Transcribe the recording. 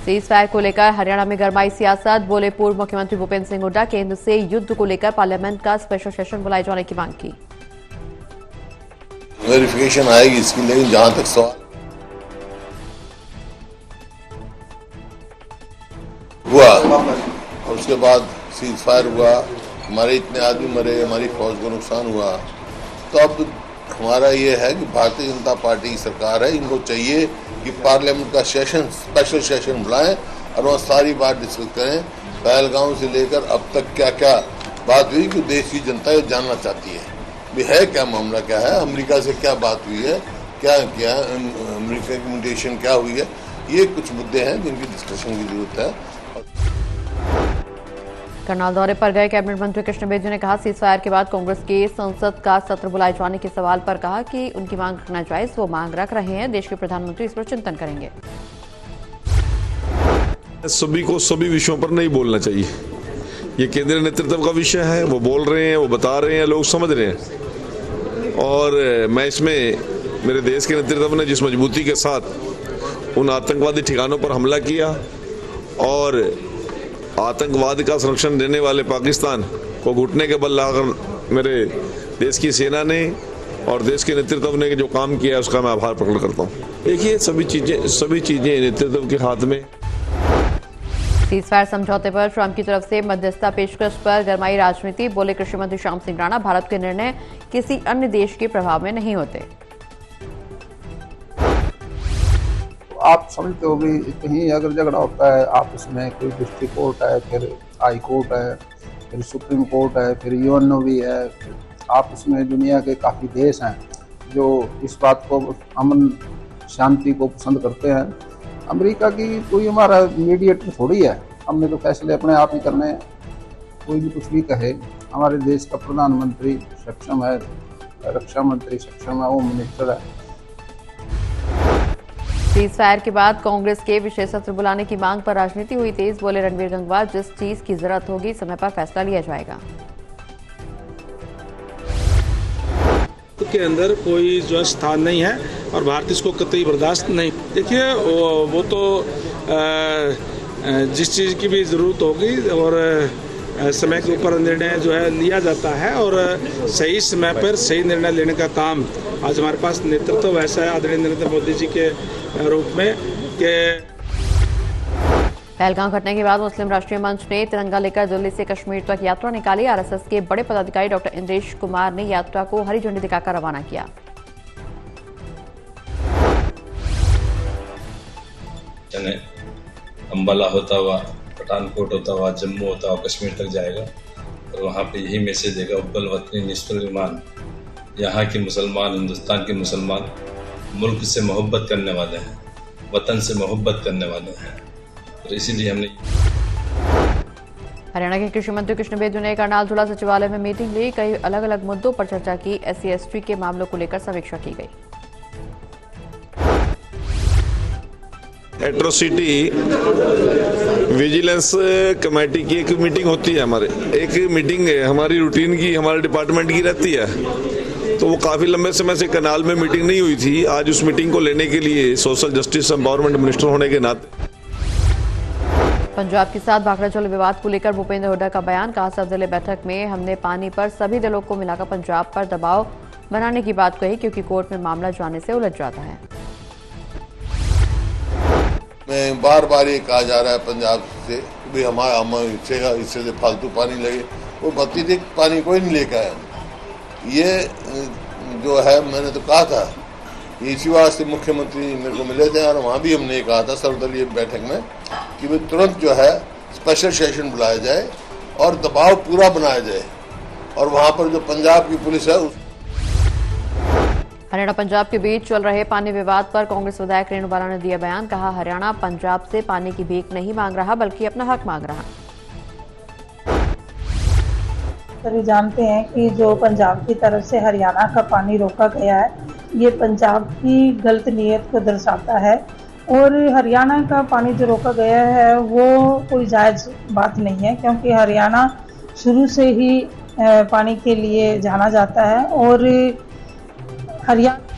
Cease fire को लेकर हरियाणा में गरमाई सियासत। बोले पूर्व मुख्यमंत्री भूपेंद्र सिंह हुड्डा, केंद्र से युद्ध को लेकर पार्लियामेंट का स्पेशल सेशन बुलाए जाने की मांग की। वेरिफिकेशन आएगी इसकी, लेकिन जहां तक सवाल हुआ उसके बाद सीज फायर हुआ, हमारे इतने आदमी मरे, हमारी फौज को नुकसान हुआ, तो अब हमारा ये है कि भारतीय जनता पार्टी की सरकार है, इनको चाहिए कि पार्लियामेंट का सेशन, स्पेशल सेशन बुलाएं और वहाँ सारी बात डिस्कस करें। पहलगाम से लेकर अब तक क्या क्या बात हुई कि देश की जनता ये जानना चाहती है भी है क्या मामला, क्या है, अमेरिका से क्या बात हुई है, क्या क्या अमेरिका की इन्विटेशन क्या हुई है। ये कुछ मुद्दे हैं जिनकी डिस्कशन की जरूरत है। करनाल दौरे पर गए कैबिनेट मंत्री कृष्ण बेदी ने कहा, सीज फायर के बाद कांग्रेस के संसद का सत्र बुलाए जाने के सवाल पर कहा कि उनकी मांग रखना जायज, वो मांग रख रहे हैं, देश के प्रधानमंत्री इस पर चिंतन करेंगे। सभी को सभी विषयों पर नहीं बोलना चाहिए, ये केंद्रीय नेतृत्व का विषय है, वो बोल रहे हैं, वो बता रहे हैं, लोग समझ रहे हैं। और मैं इसमें मेरे देश के नेतृत्व ने जिस मजबूती के साथ उन आतंकवादी ठिकानों पर हमला किया और आतंकवाद का संरक्षण देने वाले पाकिस्तान को घुटने के बल लाकर मेरे देश की सेना ने और देश के नेतृत्व ने जो काम किया है उसका मैं आभार प्रकट करता हूँ। देखिए सभी चीजें नेतृत्व के हाथ में। सीज फायर समझौते पर ट्रंप की तरफ से मध्यस्थता पेशकश पर गरमाई राजनीति। बोले कृषि मंत्री श्याम सिंह राणा, भारत के निर्णय किसी अन्य देश के प्रभाव में नहीं होते। आप समझते हो भी कहीं अगर झगड़ा होता है आपस में, कोई डिस्ट्रिक्ट कोर्ट है, फिर हाई कोर्ट है, फिर सुप्रीम कोर्ट है, फिर यूएनओ भी है, आपस में दुनिया के काफ़ी देश हैं जो इस बात को, अमन शांति को पसंद करते हैं। अमेरिका की कोई हमारा मीडिएटर थोड़ी है, हमने तो फैसले अपने आप ही करने हैं। कोई भी कुछ भी कहे, हमारे देश का प्रधानमंत्री सक्षम है, रक्षा मंत्री सक्षम है, होम मिनिस्टर है। सीज फायर के बाद कांग्रेस के विशेष सत्र बुलाने की मांग पर राजनीति हुई तेज। बोले रणवीर गंगवार, जिस चीज की जरूरत होगी समय पर फैसला लिया जाएगा। के अंदर कोई जो स्थान नहीं है और भारत इसको कतई बर्दाश्त नहीं। देखिए वो तो जिस चीज़ की भी ज़रूरत होगी और समय के ऊपर निर्णय जो है लिया जाता है और सही समय पर सही निर्णय लेने का काम आज हमारे पास नेतृत्व वैसा है आदरणीय नरेंद्र मोदी जी के रूप में कि पहलगाम घटना के बाद मुस्लिम राष्ट्रीय मंच ने तिरंगा लेकर दिल्ली से कश्मीर तक यात्रा निकाली। आरएसएस के बड़े पदाधिकारी डॉक्टर इंद्रेश कुमार ने यात्रा को हरी झंडी दिखाकर रवाना किया। अंबाला होता हुआ, पठानकोट होता हुआ, जम्मू होता हुआ कश्मीर तक जाएगा और वहाँ पे यही मैसेज देगा, उब्बल वतनी निस्फल ईमान। यहाँ के मुसलमान, हिंदुस्तान के मुसलमान मुल्क से मोहब्बत करने वाले हैं, वतन से मोहब्बत करने वाले हैं, और इसीलिए हमने। हरियाणा के कृषि मंत्री कृष्ण बेदी ने करनाल जिला सचिवालय में मीटिंग ली। कई अलग अलग मुद्दों पर चर्चा की। SC/ST के मामलों को लेकर समीक्षा की गई। एट्रोसिटी विजिलेंस कमेटी की एक मीटिंग होती है, हमारे एक मीटिंग है हमारी रूटीन की, हमारे डिपार्टमेंट की रहती है, तो वो काफी लंबे समय से करनाल में मीटिंग नहीं हुई थी। आज उस मीटिंग को लेने के लिए सोशल जस्टिस एम्पावरमेंट मिनिस्टर होने के नाते। पंजाब के साथ भाखड़ा जल विवाद को लेकर भूपेंद्र हुड्डा का बयान। कहा, सर्वदलीय बैठक में हमने पानी पर सभी दलों को मिलाकर पंजाब पर दबाव बनाने की बात कही, क्योंकि कोर्ट में मामला जाने से उलझ जाता है। मैं बार बार ये कहा जा रहा है पंजाब से भी हमारा इससे फालतू पानी लगे, वो अत्यधिक पानी कोई नहीं लेकर आया। ये जो है मैंने तो कहा था, इसी वास्ते मुख्यमंत्री मेरे को मिले थे और वहाँ भी हमने कहा था सर्वदलीय बैठक में कि वे तुरंत जो है स्पेशल सेशन बुलाया जाए और दबाव पूरा बनाया जाए, और वहाँ पर जो पंजाब की पुलिस है। हरियाणा पंजाब के बीच चल रहे पानी विवाद पर कांग्रेस विधायक रेणु बाला ने दिया बयान। कहा, हरियाणा पंजाब से पानी की भीख नहीं मांग रहा, बल्कि अपना हक मांग रहा। सभी जानते हैं कि जो पंजाब की तरफ से हरियाणा का पानी रोका गया है, ये पंजाब की गलत नीयत को दर्शाता है, और हरियाणा का पानी जो रोका गया है वो कोई जायज़ बात नहीं है, क्योंकि हरियाणा शुरू से ही पानी के लिए जाना जाता है। और हरियाणा